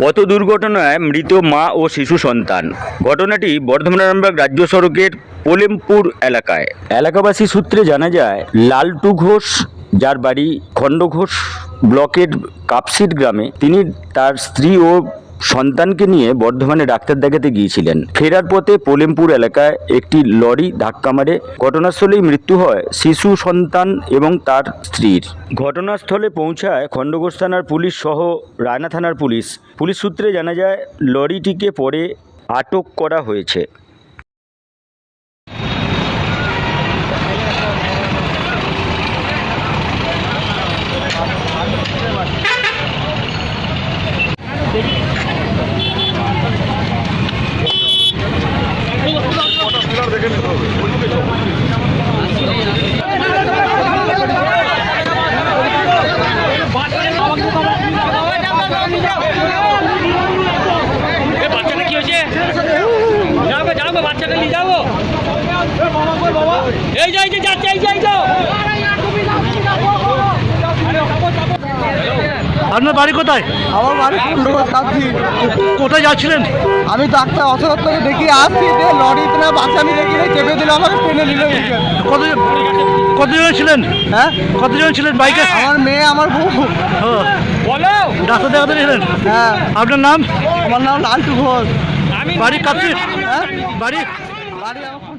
পথ দুর্ঘটনায় মৃত মা ও শিশু সন্তান। ঘটনাটি বর্ধমান আরামবাগ রাজ্য সড়কের পোলেমপুর এলাকায়। এলাকাবাসী সূত্রে জানা যায়, লালটু ঘোষ, যার বাড়ি খণ্ডঘোষ ব্লকের কাপসিট গ্রামে, তিনি তার স্ত্রী ও সন্তানকে নিয়ে বর্ধমানে ডাক্তার দেখাতে গিয়েছিলেন। ফেরার পথে পোলেমপুর এলাকায় একটি লরি ধাক্কা মারে। ঘটনাস্থলেই মৃত্যু হয় শিশু, সন্তান এবং তার স্ত্রীর। ঘটনাস্থলে পৌঁছায় খণ্ডঘোষ থানার পুলিশ সহ রায়না থানার পুলিশ। পুলিশ সূত্রে জানা যায়, লরিটিকে পরে আটক করা হয়েছে। বাচ্চাটা কি হয়েছে? যাবো বাচ্চাটা নিয়ে যাবো। এই যে যাচ্ছে, এই যে আপনার বাড়ি কোথায়? আমার বাড়ি খণ্ডঘোষ কাপসিট। কোথায় যাচ্ছিলেন? আমি ডাক্তার অসুস্থকে দেখিয়ে আসছি, লরিতে না বাচ্চামি দেখিয়ে চেপে দিল, আমাকে টেনে নিল। কতজন ছিলেন? হ্যাঁ, কতজন ছিলেন বাইকে? আমার মেয়ে, আমার বউ। বলো। ডাক্তার দেখাতে গেলেন? হ্যাঁ। আপনার নাম? আমার নাম লালটু ঘোষ। বাড়ি কাপসিট? হ্যাঁ, বাড়ি বাড়ি আমার